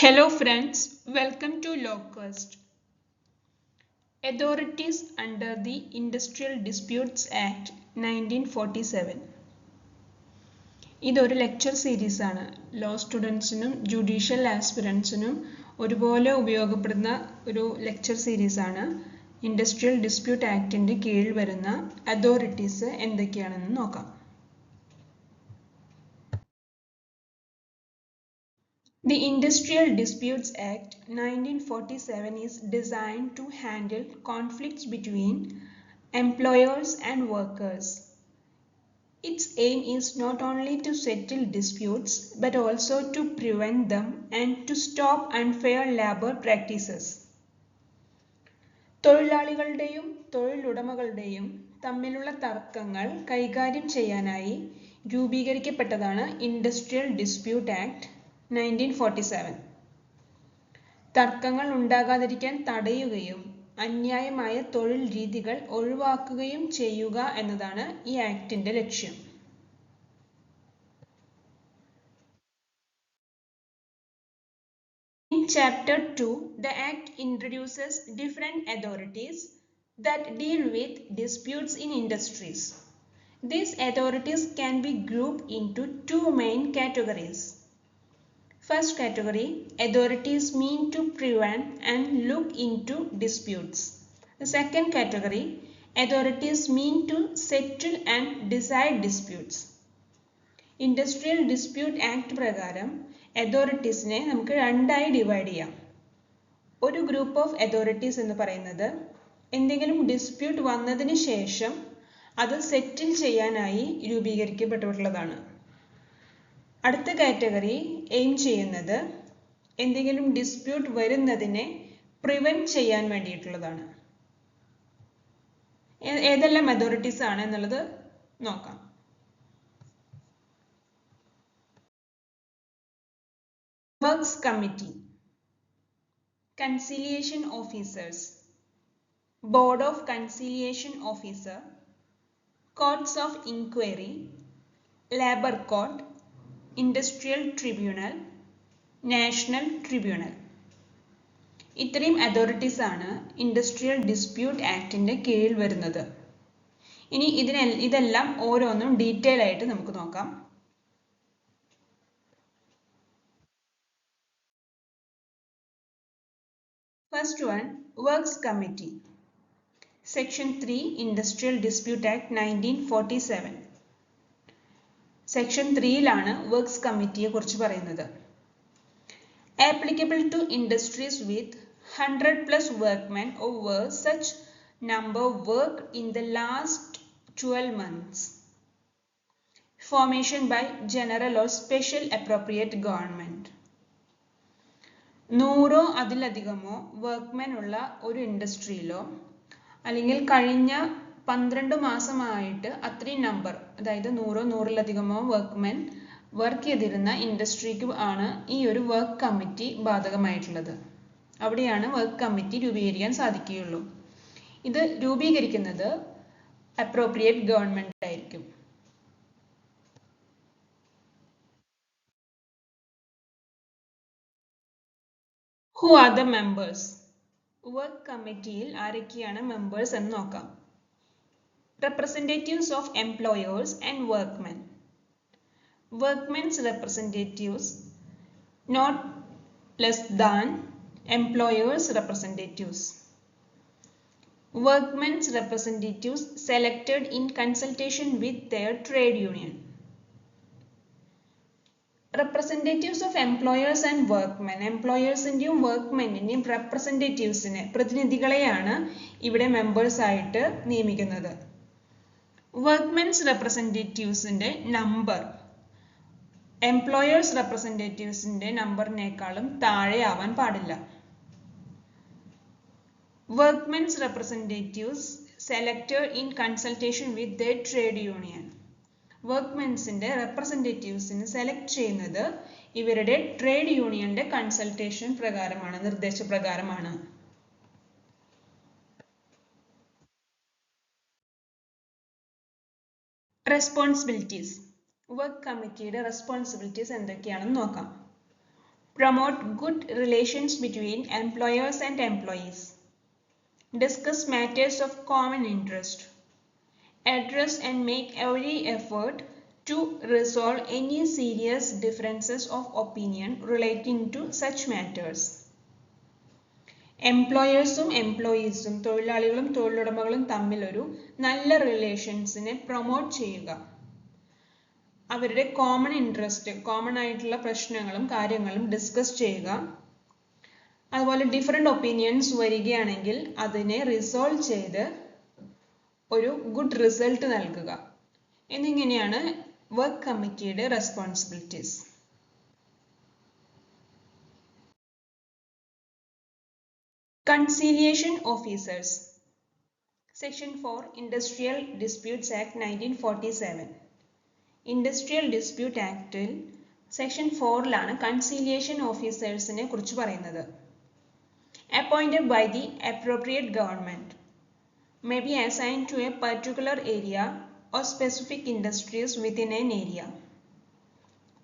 Hello friends, welcome to Lowcost. Authorities under the Industrial Disputes Act 1947. ഇതൊരു lecture series ആണ്. Law സ്റ്റുഡൻസിനും judicial ആസ്പിറൻസിനും ഒരുപോലെ ഉപയോഗപ്പെടുന്ന ഒരു lecture series ആണ്. Industrial dispute ആക്ടിന്റെ കീഴിൽ വരുന്ന അതോറിറ്റീസ് എന്തൊക്കെയാണെന്ന് നോക്കാം. The Industrial Disputes Act 1947 is designed to handle conflicts between employers and workers. Its aim is not only to settle disputes but also to prevent them and to stop unfair labor practices. തൊഴിലാളികളുടെയും തൊഴിലുടമകളുടെയും തമ്മിലുള്ള തർക്കങ്ങൾ കൈകാര്യം ചെയ്യാനായി രൂപീകരിക്കപ്പെട്ടതാണ് industrial dispute act 1947. തർക്കങ്ങൾ ഉണ്ടാകാതിരിക്കാൻ തടയുകയും അന്യായമായ തൊഴിൽ രീതികൾ ഒഴിവാക്കുകയും ചെയ്യുക എന്നതാണ് ഈ ആക്ടിന്റെ ലക്ഷ്യം. In Chapter 2, the Act introduces different authorities that deal with disputes in industries. These authorities can be grouped into two main categories. First category, authorities mean to prevent and look into disputes. The second category, authorities mean to settle and decide disputes. Industrial Dispute Act പ്രകാരം അതോറിറ്റീസിനെ നമുക്ക് രണ്ടായി divide ചെയ്യാം. ഒരു group of authorities എന്ന് പറയുന്നത് എന്തെങ്കിലും dispute വന്നതിന് ശേഷം അത് സെറ്റിൽ ചെയ്യാനായി രൂപീകരിക്കപ്പെട്ടിട്ടുള്ളതാണ്. അടുത്ത കാറ്റഗറി എയിം ചെയ്യുന്നത് എന്തെങ്കിലും ഡിസ്പ്യൂട്ട് വരുന്നതിനെ പ്രിവെന്റ് ചെയ്യാൻ വേണ്ടിയിട്ടുള്ളതാണ്. ഏതെല്ലാം അതോറിറ്റീസ് ആണ് എന്നുള്ളത് നോക്കാം. Works committee, conciliation officers, board of conciliation officer, courts of inquiry, labour court, industrial tribunal, national tribunal. ഇത്രയും അതോറിറ്റീസ് ആണ് ഇൻഡസ്ട്രിയൽ ഡിസ്പ്യൂട്ട് ആക്ടിന്റെ കീഴിൽ വരുന്നത്. ഇനി ഇതെല്ലാം ഓരോന്നും ഡീറ്റെയിൽ ആയിട്ട് നമുക്ക് നോക്കാം. First one, works committee. Section 3 industrial dispute act 1947. Section 3ലാണ് വർക്ക്സ് കമ്മിറ്റിയെ കുറിച്ച് പറയുന്നത്. Applicable to industries with 100+ workmen over such number worked in the last 12 months. Formation by general or special appropriate government. 100 അതിലധികമോ workmen ഉള്ള ഒരു ഇൻഡസ്ട്രിയിലോ അല്ലെങ്കിൽ കഴിഞ്ഞ 12 മാസമായിട്ട് അത്രയും നമ്പർ, അതായത് 100-100ലധികമോ വർക്ക്മെൻ വർക്ക് ചെയ്തിരുന്ന ഇൻഡസ്ട്രിക്ക് ആണ് ഈ ഒരു വർക്ക് കമ്മിറ്റി ബാധകമായിട്ടുള്ളത്. അവിടെയാണ് വർക്ക് കമ്മിറ്റി രൂപീകരിക്കാൻ സാധിക്കുകയുള്ളൂ. ഇത് രൂപീകരിക്കുന്നത് അപ്രോപ്രിയേറ്റ് ഗവൺമെന്റ് ആയിരിക്കും. Who are the members? Work കമ്മിറ്റിയിൽ ആരൊക്കെയാണ് മെമ്പേഴ്സ് എന്ന് നോക്കാം. Representatives of employers and workmen. Workmen's representatives not less than employers' representatives. Workmen's representatives selected in consultation with their trade union. Representatives of employers and workmen. Employersന്റെയും workmenന്റെയും representatives-നെ, പ്രതിനിധികളെയാണ് ഇവിടെ members ആയിട്ട് നിയമിക്കുന്നത്. വർക്ക്മെൻസ് റെപ്രസെൻറ്റേറ്റീവ്സിന്റെ number employers റെപ്രസെൻറ്റേറ്റീവ്സിന്റെ നമ്പറിനേക്കാളും താഴെ ആവാൻ പാടില്ല. Workmen's representatives selected in consultation with the trade union. വർക്ക്മെൻസിന്റെ റെപ്രസെൻറ്റേറ്റീവ്സിനെ സെലക്ട് ചെയ്യുന്നത് ഇവരുടെ ട്രേഡ് യൂണിയന്റെ കൺസൾട്ടേഷൻ പ്രകാരമാണ്, നിർദ്ദേശപ്രകാരമാണ്. റെസ്പോൺസിബിലിറ്റീസ്. വർക്ക് കമ്മിറ്റിയുടെ റെസ്പോൺസിബിലിറ്റീസ് എന്തൊക്കെയാണെന്ന് നോക്കാം. promote good relations between employers and employees, discuss matters of common interest, address and make every effort to resolve any serious differences of opinion relating to such matters. എംപ്ലോയേഴ്സും എംപ്ലോയീസും തൊഴിലാളികളും തൊഴിലുടമകളും തമ്മിലൊരു നല്ല റിലേഷൻസിനെ promote ചെയ്യുക, അവരുടെ common interest, common ആയിട്ടുള്ള പ്രശ്നങ്ങളും കാര്യങ്ങളും discuss ചെയ്യുക, അതുപോലെ ഡിഫറെൻ്റ് ഒപ്പീനിയൻസ് വരികയാണെങ്കിൽ അതിനെ റിസോൾവ് ചെയ്ത് ഒരു ഗുഡ് റിസൾട്ട് നൽകുക എന്നിങ്ങനെയാണ് വർക്ക് കമ്മിറ്റിയുടെ responsibilities. Conciliation Officers. Section 4 Industrial Disputes Act 1947. Industrial Dispute Act Section 4 Conciliation Officers കുറിച്ച് പറയുന്നത്. Appointed by the appropriate government, may be assigned to a particular area or specific industries within an area,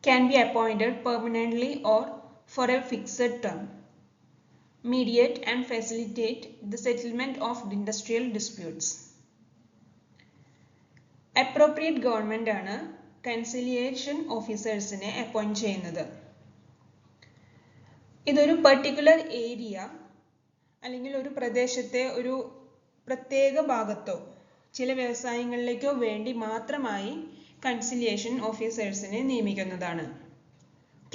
can be appointed permanently or for a fixed term, mediate and facilitate the settlement of industrial disputes. Appropriate government ആണ് conciliation ഓഫീസേഴ്സിനെ appoint ചെയ്യുന്നത്. ഇതൊരു particular area അല്ലെങ്കിൽ ഒരു പ്രദേശത്തെ ഒരു പ്രത്യേക ഭാഗത്തോ ചില വ്യവസായങ്ങളിലേക്കോ വേണ്ടി മാത്രമായി കൺസിലിയേഷൻ ഓഫീസേഴ്സിനെ നിയമിക്കുന്നതാണ്.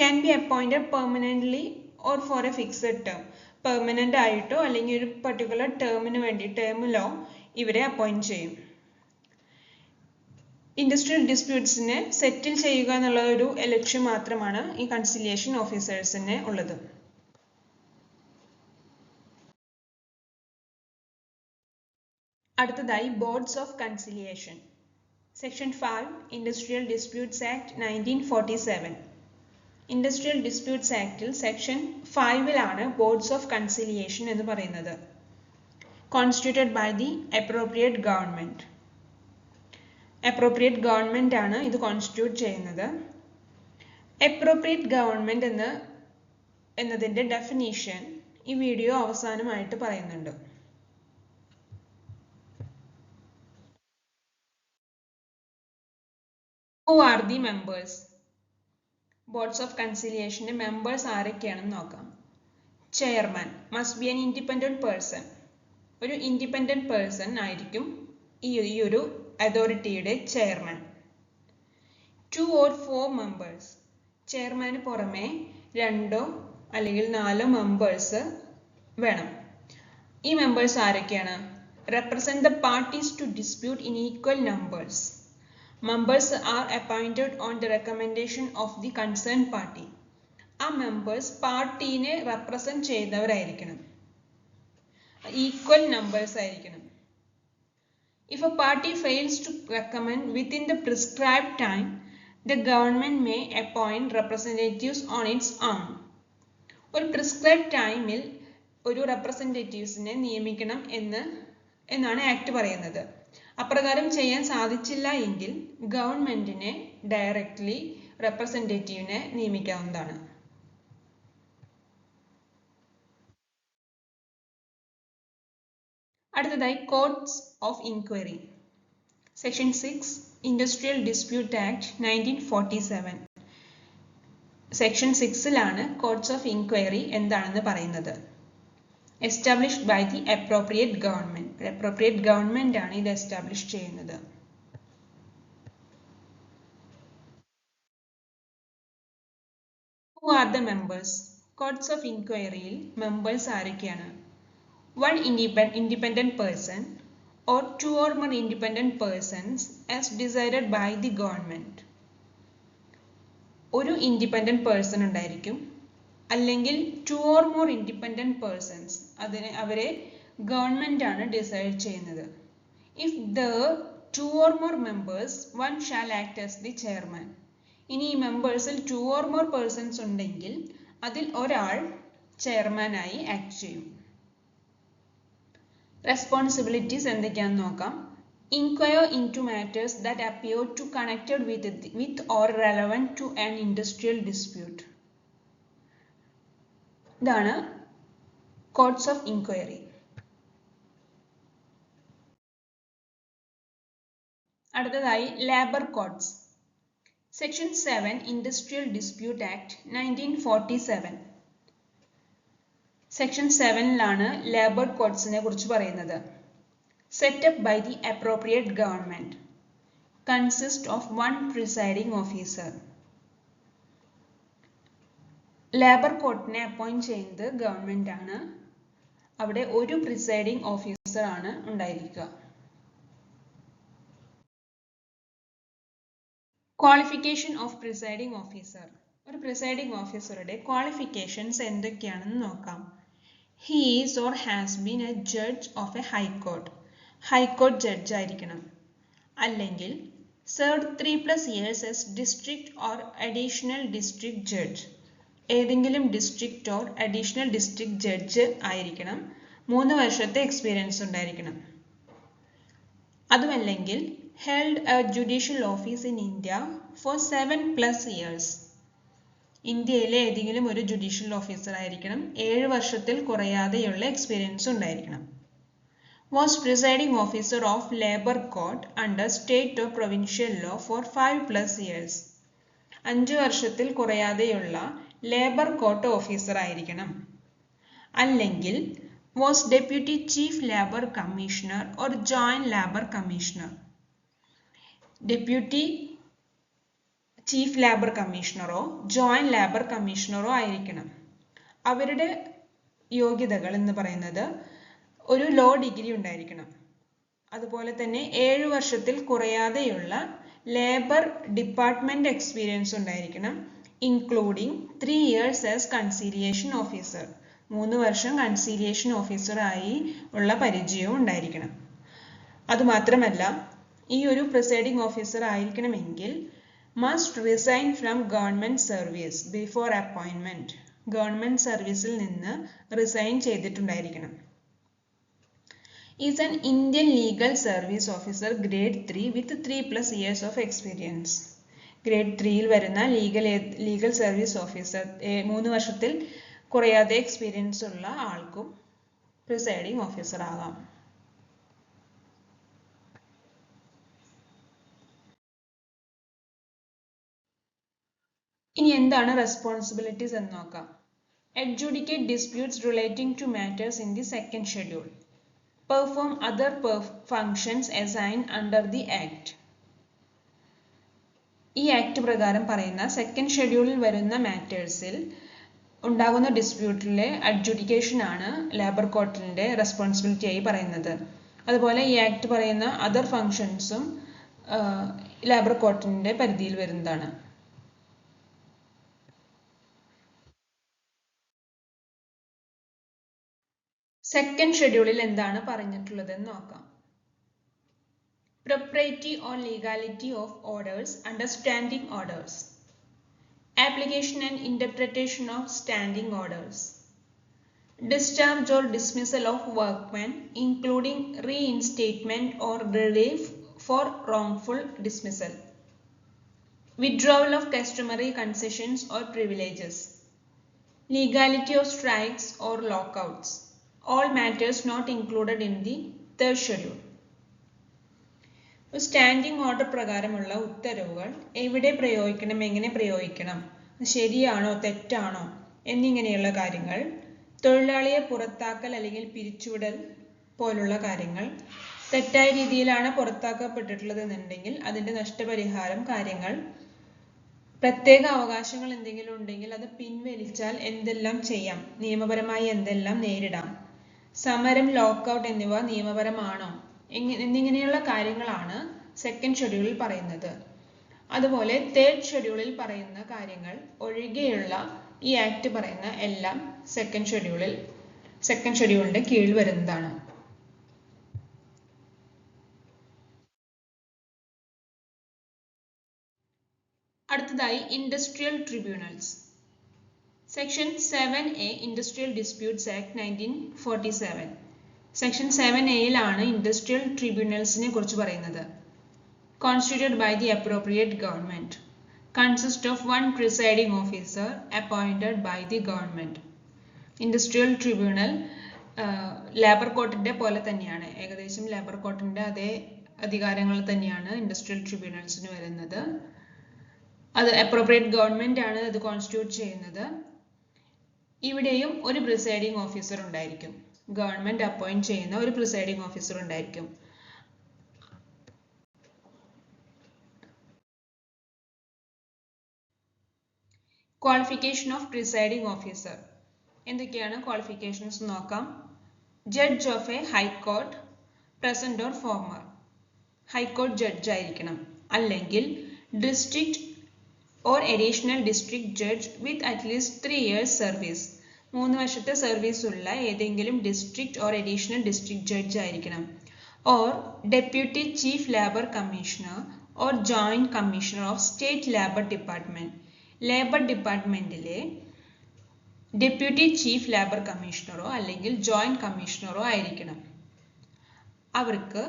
Can be appointed permanently or for a fixed term. Permanent ആയിട്ടോ അല്ലെങ്കിൽ ഒരു പർട്ടിക്കുലർ ടേമിന് വേണ്ടി ടേമിലോ ഇവരെ അപ്പോയിന്റ് ചെയ്യും. ഇൻഡസ്ട്രിയൽ ഡിസ്പ്യൂട്ട്സിനെ സെറ്റിൽ ചെയ്യുക എന്നുള്ള ഒരു ലക്ഷ്യം മാത്രമാണ് ഈ കൺസിലിയേഷൻ ഓഫീസേഴ്സിന് ഉള്ളത്. അടുത്തതായി boards of conciliation. Section 5 industrial disputes act 1947. Industrial disputes ആക്ടിൽ സെക്ഷൻ 5 ബോർഡ്സ് ഓഫ് കൺസിലിയേഷൻ എന്ന് പറയുന്നത്. Constituted by the appropriate government. Appropriate government ആണ് ഇത് കോൺസ്റ്റിറ്റ്യൂട്ട് ചെയ്യുന്നത്. അപ്രോപ്രിയേറ്റ് ഗവൺമെന്റ് എന്നതിന്റെ ഡെഫിനിഷൻ ഈ വീഡിയോ അവസാനമായിട്ട് പറയുന്നുണ്ട്. Who are the members? Boards of കൺസിലിയേഷന്റെ മെമ്പേഴ്സ് ആരൊക്കെയാണെന്ന് നോക്കാം. Chairman must be an independent person. ഒരു ഇൻഡിപെൻഡന്റ് പേഴ്സൺ ആയിരിക്കും ഈ ഒരു അതോറിറ്റിയുടെ ചെയർമാൻ. 2 or 4 members. ചെയർമാന് പുറമെ 2 അല്ലെങ്കിൽ 4 മെമ്പേഴ്സ് വേണം. ഈ മെമ്പേഴ്സ് ആരൊക്കെയാണ്? Represent the parties to dispute in equal numbers. Members are appointed on the recommendation of the concerned party. ആ മെമ്പേഴ്സ് പാർട്ടീനെ റെപ്രസെന്റ് ചെയ്യുന്നവരായിരിക്കണം, ഈക്വൽ നമ്പേഴ്സ് ആയിരിക്കണം. If a party fails to recommend within the prescribed time, the government may appoint representatives on its own. ഒരു prescribe ടൈമിൽ ഒരു റെപ്രസെന്റേറ്റീവ്സിനെ നിയമിക്കണം എന്നാണ് act പറയുന്നത്. അപ്രകാരം ചെയ്യാൻ സാധിച്ചില്ല എങ്കിൽ ഗവൺമെന്റിനെ ഡയറക്ട്ലി റെപ്രസെന്റേറ്റീവിനെ നിയമിക്കാവുന്നതാണ്. അടുത്തതായി courts of inquiry. Section 6 industrial dispute act 1947. Section 6 courts of inquiry എന്താണെന്ന് പറയുന്നത്. Established by the appropriate government. Appropriate government ആണ് ഇത് എസ്റ്റാബ്ലിഷ് ചെയ്യുന്നത്. Who are the members? Courts of inquiry members ആരൊക്കെയാണ്? 1 independent person or 2 or more independent persons as decided by the government. ഒരു independent person ഉണ്ടായിരിക്കും, അല്ലെങ്കിൽ 2 or more independent persons, അവരെ government ആണ് decide ചെയ്യുന്നത്. If there are 2 or more members, one shall act as the chairman. ഇനി ഈ മെമ്പേഴ്സിൽ 2 or more persons ഉണ്ടെങ്കിൽ അതിൽ ഒരാൾ ചെയർമാൻ ആയി ആക്ട് ചെയ്യും. റെസ്പോൺസിബിലിറ്റീസ് എന്തൊക്കെയാണെന്ന് നോക്കാം. Inquire into matters that appear to connected with or relevant to an industrial dispute. ഇതാണ് courts of inquiry. അടുത്തതായി labour courts. Section 7 industrial dispute act 1947. Section 7ലാണ് ലേബർ കോഡ്സിനെ കുറിച്ച് പറയുന്നത്. Setup by the appropriate government, consist of one presiding officer. Labour കോർട്ടിനെ appoint ചെയ്യുന്നത് government ആണ്. അവിടെ ഒരു പ്രിസൈഡിംഗ് ഓഫീസർ ആണ് ഉണ്ടായിരിക്കുക. Qualification of presiding officer. ഒരു പ്രിസൈഡിംഗ് ഓഫീസറുടെ ക്വാളിഫിക്കേഷൻസ് എന്തൊക്കെയാണെന്ന് നോക്കാം. He is or has been a judge of a high court. High court judge ആയിരിക്കണം. അല്ലെങ്കിൽ served 3+ years as district or additional district judge. ഏതെങ്കിലും district or additional district judge ആയിരിക്കണം. 3 വർഷത്തെ experience ഉണ്ടായിരിക്കണം. അതുമല്ലെങ്കിൽ held a judicial office in India for 7+ years. ഇന്ത്യയിലെ ഏതെങ്കിലും ഒരു ജുഡീഷ്യൽ ഓഫീസർ ആയിരിക്കണം. 7 വർഷത്തിൽ കുറയാതെയുള്ള എക്സ്പീരിയൻസ് ഉണ്ടായിരിക്കണം. Was presiding officer of labor court under state or provincial law for 5+ years. 5 വർഷത്തിൽ കുറയാതെയുള്ള ലേബർ കോർട്ട് ഓഫീസർ ആയിരിക്കണം. അല്ലെങ്കിൽ was deputy chief labor commissioner or joint labor commissioner. Deputy chief labour കമ്മീഷണറോ joint labour കമ്മീഷണറോ ആയിരിക്കണം. അവരുടെ യോഗ്യതകൾ എന്ന് പറയുന്നത് ഒരു ലോ ഡിഗ്രി ഉണ്ടായിരിക്കണം. അതുപോലെ തന്നെ 7 വർഷത്തിൽ കുറയാതെയുള്ള ലേബർ ഡിപ്പാർട്ട്മെന്റ് എക്സ്പീരിയൻസ് ഉണ്ടായിരിക്കണം. Including 3 years as conciliation officer. 3 വർഷം കൺസീലിയേഷൻ ഓഫീസറായി ഉള്ള പരിചയവും ഉണ്ടായിരിക്കണം. അതുമാത്രമല്ല, ഈ ഒരു പ്രിസൈഡിംഗ് ഓഫീസർ ആയിരിക്കണമെങ്കിൽ must resign from government service before appointment. Government സർവീസിൽ നിന്ന് റിസൈൻ ചെയ്തിട്ടുണ്ടായിരിക്കണം. Is an Indian legal service officer grade 3 with 3+ years of experience. Grade 3യിൽ വരുന്ന ലീഗൽ സർവീസ് ഓഫീസർ 3 വർഷത്തിൽ കുറയാതെ എക്സ്പീരിയൻസ് ഉള്ള ആൾക്കും പ്രിസൈഡിംഗ് ഓഫീസർ ആകാം. ഇനി എന്താണ് റെസ്പോൺസിബിലിറ്റീസ് എന്ന് നോക്കാം. Adjudicate disputes relating to matters in the second schedule. Perform other functions assigned under the Act. ഈ ആക്ട് പ്രകാരം പറയുന്ന സെക്കൻഡ് ഷെഡ്യൂളിൽ വരുന്ന മാറ്റേഴ്സിൽ ഉണ്ടാകുന്ന ഡിസ്പ്യൂട്ടിലെ അഡ്ജുഡിക്കേഷൻ ആണ് ലേബർ കോർട്ടിന്റെ റെസ്പോൺസിബിലിറ്റി ആയി പറയുന്നത്. അതുപോലെ ഈ ആക്ട് പറയുന്ന അതർ ഫങ്ഷൻസും ലേബർ കോർട്ടിന്റെ പരിധിയിൽ വരുന്നതാണ്. സെക്കൻഡ് ഷെഡ്യൂളിൽ എന്താണ് പറഞ്ഞിട്ടുള്ളതെന്ന് നോക്കാം. Propriety or legality of orders under standing orders. Application and interpretation of standing orders. Discharge or dismissal of workmen, including reinstatement or relief for wrongful dismissal. Withdrawal of customary concessions or privileges. Legality of strikes or lockouts. All matters not included in the third schedule. Standing order പ്രകാരമുള്ള ഉത്തരവുകൾ എവിടെ പ്രയോഗിക്കണം, എങ്ങനെ പ്രയോഗിക്കണം, ശരിയാണോ തെറ്റാണോ എന്നിങ്ങനെയുള്ള കാര്യങ്ങൾ, തൊഴിലാളിയെ പുറത്താക്കൽ അല്ലെങ്കിൽ പിരിച്ചുവിടൽ പോലുള്ള കാര്യങ്ങൾ, തെറ്റായ രീതിയിലാണ് പുറത്താക്കപ്പെട്ടിട്ടുള്ളത് എന്നുണ്ടെങ്കിൽ അതിൻ്റെ നഷ്ടപരിഹാരം കാര്യങ്ങൾ, പ്രത്യേക അവകാശങ്ങൾ എന്തെങ്കിലും ഉണ്ടെങ്കിൽ അത് പിൻവലിച്ചാൽ എന്തെല്ലാം ചെയ്യാം, നിയമപരമായി എന്തെല്ലാം നേരിടാം, സമരം, ലോക്കൗട്ട് എന്നിവ നിയമപരമാണോ എന്നിങ്ങനെയുള്ള കാര്യങ്ങളാണ് സെക്കൻഡ് ഷെഡ്യൂളിൽ പറയുന്നത്. അതുപോലെ തേർഡ് ഷെഡ്യൂളിൽ പറയുന്ന കാര്യങ്ങൾ ഒഴികെയുള്ള ഈ ആക്ട് പറയുന്ന എല്ലാം സെക്കൻഡ് ഷെഡ്യൂളിന്റെ കീഴിൽ വരുന്നതാണ്. അടുത്തതായി industrial tribunals. Section 7A industrial disputes act 1947. Section 7Aയിലാണ് ഇൻഡസ്ട്രിയൽ ട്രിബ്യൂണൽസിനെ കുറിച്ച് പറയുന്നത്. Constituted by the appropriate government. Consist of one presiding officer appointed by the government. Industrial tribunal labour കോർട്ടിന്റെ പോലെ തന്നെയാണ്, ഏകദേശം ലേബർ കോർട്ടിന്റെ അതേ അധികാരങ്ങൾ തന്നെയാണ് ഇൻഡസ്ട്രിയൽ ട്രിബ്യൂണൽസിന് വരുന്നത്. അത് അപ്രോപ്രിയേറ്റ് ഗവൺമെന്റ് ആണ് അത് കോൺസ്റ്റിറ്റ്യൂട്ട് ചെയ്യുന്നത്. ഇവിടെയും ഒരു പ്രിസൈഡിംഗ് ഓഫീസർ ഉണ്ടായിരിക്കും, ഗവൺമെന്റ് അപ്പോയിന്റ് ചെയ്യുന്ന ഒരു പ്രിസൈഡിംഗ് ഓഫീസർ ഉണ്ടായിരിക്കും. Qualification of presiding officer. എന്തൊക്കെയാണ് ക്വാളിഫിക്കേഷൻസ് നോക്കാം. Judge of a high court, present or former. High court judge ആയിരിക്കണം, അല്ലെങ്കിൽ district or additional district judge with at least 3 years service. 3 വർഷത്തെ സർവീസ് ഉള്ള ഏതെങ്കിലും district or additional district judge ആയിരിക്കണം. Or deputy chief labour commissioner or joint commissioner of state labour department. Labour ഡിപ്പാർട്ട്മെന്റിലെ deputy chief labour കമ്മീഷണറോ അല്ലെങ്കിൽ joint കമ്മീഷണറോ ആയിരിക്കണം. അവർക്ക്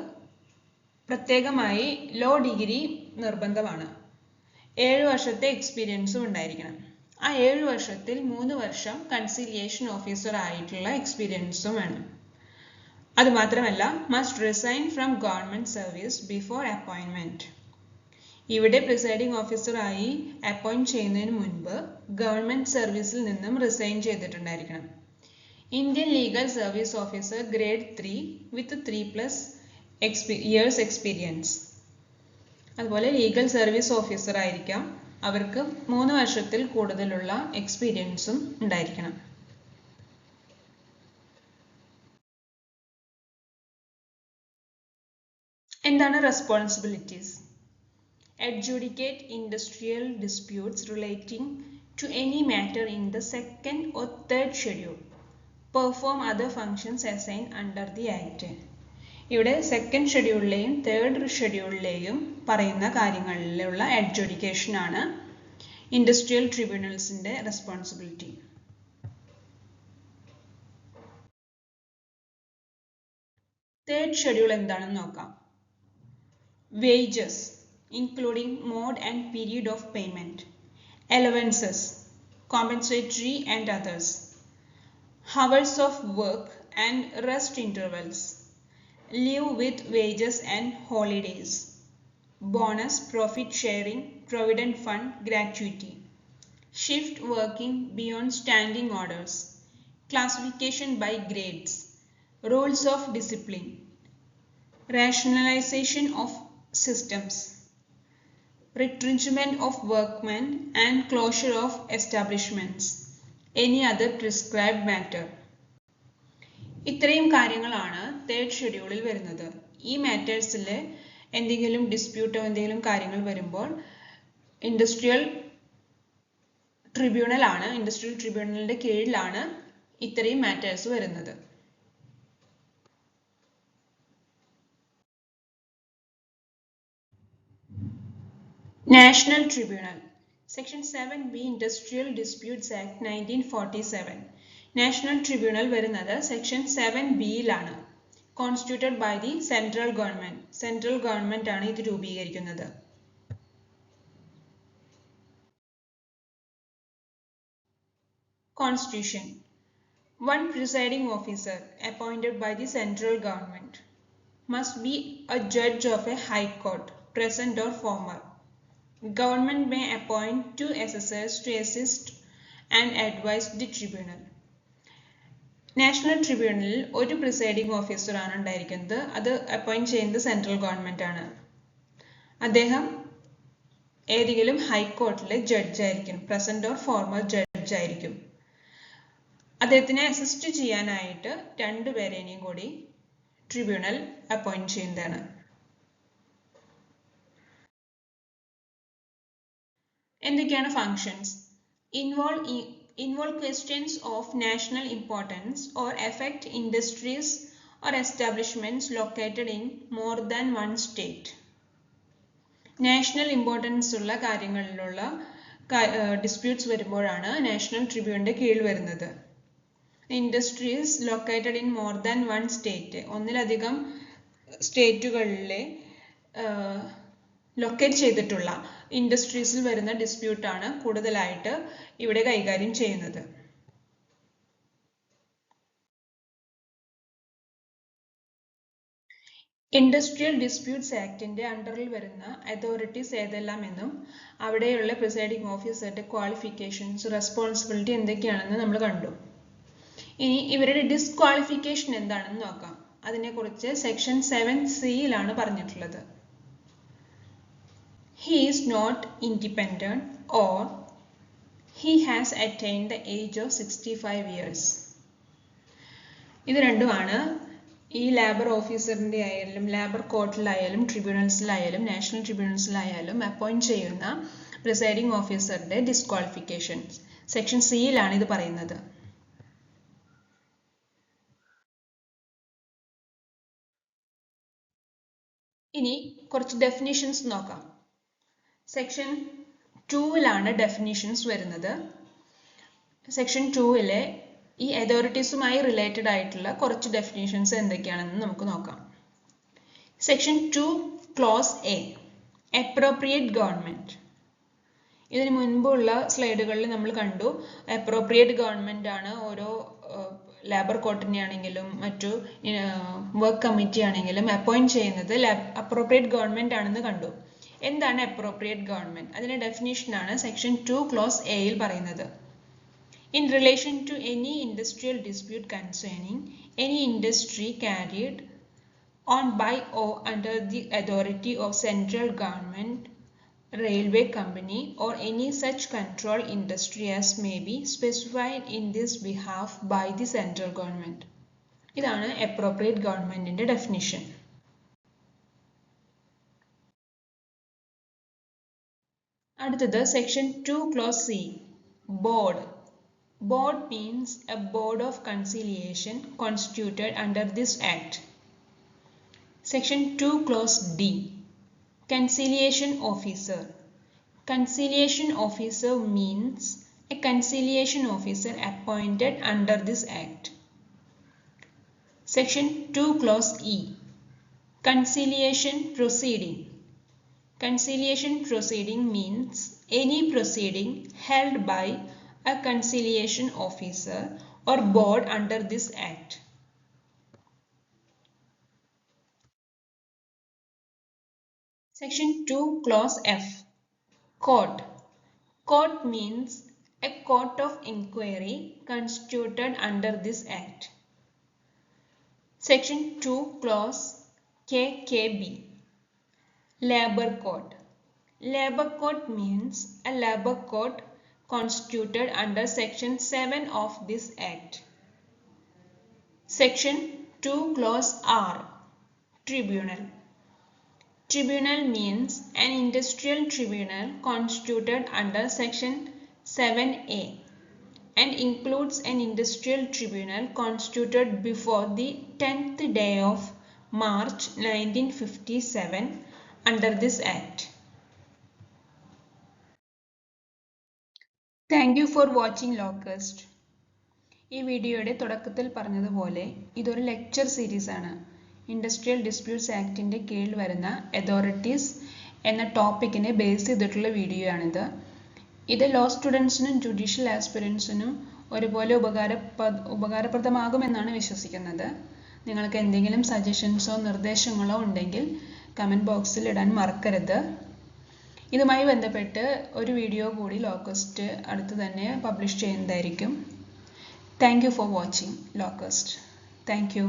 പ്രത്യേകമായി law degree നിർബന്ധമാണ്. 7 വർഷത്തെ എക്സ്പീരിയൻസും ഉണ്ടായിരിക്കണം. ആ 7 വർഷത്തിൽ 3 വർഷം കൺസിലിയേഷൻ ഓഫീസർ ആയിട്ടുള്ള എക്സ്പീരിയൻസും വേണം. അതുമാത്രമല്ല, must resign from government service before appointment. ഇവിടെ പ്രിസൈഡിംഗ് ഓഫീസറായി അപ്പോയിന്റ് ചെയ്യുന്നതിന് മുൻപ് ഗവൺമെന്റ് സർവീസിൽ നിന്നും റിസൈൻ ചെയ്തിട്ടുണ്ടായിരിക്കണം. Indian legal service officer grade 3 with 3+ years experience. അതുപോലെ ലീഗൽ സർവീസ് ഓഫീസർ ആയിരിക്കാം, അവർക്ക് 3 വർഷത്തിൽ കൂടുതലുള്ള എക്സ്പീരിയൻസും ഉണ്ടായിരിക്കണം. എന്താണ് responsibilities? Adjudicate industrial disputes relating to any matter in the 2nd or 3rd schedule. Perform other functions assigned under the Act. ഇവിടെ 2nd ഷെഡ്യൂളിലെയും 3rd ഷെഡ്യൂളിലെയും പറയുന്ന കാര്യങ്ങളിലുള്ള അഡ്ജുഡിക്കേഷൻ ആണ് ഇൻഡസ്ട്രിയൽ ട്രിബ്യൂണൽസിന്റെ റെസ്പോൺസിബിലിറ്റി. തേർഡ് ഷെഡ്യൂൾ എന്താണെന്ന് നോക്കാം. Wages including mode and period of payment, allowances, compensatory and others, hours of work and rest intervals, leave with wages and holidays, bonus, profit sharing, provident fund, gratuity, shift working beyond standing orders, classification by grades, rules of discipline, rationalization of systems, retrenchment of workmen and closure of establishments, any other prescribed matter. ഇത്രയും കാര്യങ്ങളാണ് third ഷെഡ്യൂളിൽ വരുന്നത്. ഈ മാറ്റേഴ്സിൽ എന്തെങ്കിലും ഡിസ്പ്യൂട്ടോ എന്തെങ്കിലും കാര്യങ്ങൾ വരുമ്പോൾ industrial ട്രിബ്യൂണലിന്റെ കീഴിലാണ് ഇത്രയും മാറ്റേഴ്സ് വരുന്നത്. National Tribunal. Section 7B Industrial Disputes Act 1947. National Tribunal വരുന്നത് Section 7B-യിലാണ്. Constituted by the Central Government. Central Government ആണ് ഇത് രൂപീകരിക്കുന്നത്. Constitution. One presiding officer appointed by the Central Government must be a judge of a high court, present or former. Government may appoint 2 assessors to assist and advise the tribunal. നാഷണൽ ട്രിബ്യൂണലിൽ ഒരു presiding officer ആണ് ഉണ്ടായിരിക്കുന്നത്. അത് appoint ചെയ്യുന്നത് central government ആണ്. അദ്ദേഹം ഏതെങ്കിലും ഹൈക്കോർട്ടിലെ ജഡ്ജ് ആയിരിക്കും, പ്രസന്റ് ഓർ ഫോർമർ ജഡ്ജ് ആയിരിക്കും. അദ്ദേഹത്തിനെ അസിസ്റ്റ് ചെയ്യാനായിട്ട് 2 പേരെയും കൂടി ട്രിബ്യൂണൽ അപ്പോയിന്റ് ചെയ്യുന്നതാണ്. എന്തൊക്കെയാണ് functions? Involve questions of national importance or affect industries or establishments located in more than one state. National importance ഉള്ള കാര്യങ്ങളിലുള്ള ഡിസ്പ്യൂട്ട്സ് വരുമ്പോഴാണ് നാഷണൽ ട്രിബ്യൂണലിന്റെ കീഴിൽ വരുന്നത്. Industries located in more than one state, ഒന്നിലധികം സ്റ്റേറ്റുകളിലെ ലൊക്കേറ്റ് ചെയ്തിട്ടുള്ള ഇൻഡസ്ട്രീസിൽ വരുന്ന ഡിസ്പ്യൂട്ടാണ് കൂടുതലായിട്ട് ഇവിടെ കൈകാര്യം ചെയ്യുന്നത്. ഇൻഡസ്ട്രിയൽ ഡിസ്പ്യൂട്ട്സ് ആക്ടിന്റെ അണ്ടറിൽ വരുന്ന അതോറിറ്റീസ് ഏതെല്ലാമെന്നും അവിടെയുള്ള പ്രിസൈഡിംഗ് ഓഫീസറുടെ ക്വാളിഫിക്കേഷൻസ് റെസ്പോൺസിബിലിറ്റി എന്തൊക്കെയാണെന്ന് നമ്മൾ കണ്ടു. ഇനി ഇവരുടെ ഡിസ്ക്വാളിഫിക്കേഷൻ എന്താണെന്ന് നോക്കാം. അതിനെക്കുറിച്ച് സെക്ഷൻ 7C പറഞ്ഞിട്ടുള്ളത്. He is not independent or he has attained the age of 65 years. ഇത് രണ്ടുമാണ് ഈ ലേബർ ഓഫീസറിന്റെ ആയാലും ലേബർ കോർട്ടിലായാലും ട്രിബ്യൂണൽസിലായാലും നാഷണൽ ട്രിബ്യൂണൽസിലായാലും അപ്പോയിന്റ് ചെയ്യുന്ന പ്രിസൈഡിംഗ് ഓഫീസറുടെ ഡിസ്ക്വാളിഫിക്കേഷൻ. സെക്ഷൻ സിയിലാണ് ഇത് പറയുന്നത്. ഇനി കുറച്ച് ഡെഫിനിഷൻസ് നോക്കാം. സെക്ഷൻ 2 ഡെഫിനിഷൻസ് വരുന്നത്. സെക്ഷൻ 2 ഈ അതോറിറ്റീസുമായി റിലേറ്റഡ് ആയിട്ടുള്ള കുറച്ച് ഡെഫിനിഷൻസ് എന്തൊക്കെയാണെന്ന് നമുക്ക് നോക്കാം. Section 2 close A appropriate government. ഇതിന് മുൻപുള്ള സ്ലൈഡുകളിൽ നമ്മൾ കണ്ടു അപ്രോപ്രിയേറ്റ് ഗവൺമെന്റ് ആണ് ഓരോ ലേബർ കോർട്ടിനെ ആണെങ്കിലും മറ്റു വർക്ക് കമ്മിറ്റി ആണെങ്കിലും അപ്പോയിന്റ് ചെയ്യുന്നത് അപ്രോപ്രിയേറ്റ് ഗവൺമെന്റ് ആണെന്ന് കണ്ടു. എന്താണ് അപ്രോപ്രിയേറ്റ് ഗവൺമെന്റ്? അതിന്റെ ഡെഫിനിഷൻ ആണ് സെക്ഷൻ 2 ക്ലോസ് എയിൽ പറയുന്നത്. In relation to any industrial dispute concerning any industry carried on by or under the authority of central government, railway company or any such control industry as may be specified in this behalf by the central government. ഇതാണ് appropriate governmentന്റെ definition. അടുത്തത് section 2 close C board. Board means a board of conciliation constituted under this act. Section 2 clause D conciliation officer. Conciliation officer means a conciliation officer appointed under this act. Section 2 clause E conciliation proceeding. Conciliation proceeding means any proceeding held by a conciliation officer or board under this act. Section 2 clause F court. Court means a court of inquiry constituted under this act. Section 2 clause KKB labor court. Labor court means a labor court constituted under section 7 of this act. Section 2 clause R tribunal. Tribunal means an industrial tribunal constituted under section 7A and includes an industrial tribunal constituted before the 10th day of March 1957 under this act. Thank you for watching Locust. ഈ വീഡിയോയുടെ തുടക്കത്തിൽ പറഞ്ഞതുപോലെ ഇതൊരു lecture series ആണ്. Industrial disputes ആക്ടിന്റെ കീഴിൽ വരുന്ന authorities എന്ന ടോപ്പിക്കിനെ base ചെയ്തിട്ടുള്ള വീഡിയോ ആണിത്. ഇത് ലോ സ്റ്റുഡൻസിനും ജുഡീഷ്യൽ ആസ്പിരൻസിനും ഒരുപോലെ ഉപകാരപ്രദമാകുമെന്നാണ് വിശ്വസിക്കുന്നത്. നിങ്ങൾക്ക് എന്തെങ്കിലും സജഷൻസോ നിർദ്ദേശങ്ങളോ ഉണ്ടെങ്കിൽ കമന്റ് ബോക്സിൽ ഇടാൻ മറക്കരുത്. ഇതുമായി ബന്ധപ്പെട്ട് ഒരു വീഡിയോ കൂടി ലോക്കസ്റ്റ് അടുത്ത് തന്നെ പബ്ലിഷ് ചെയ്യുന്നതായിരിക്കും. Thank you for watching locust. Thank you.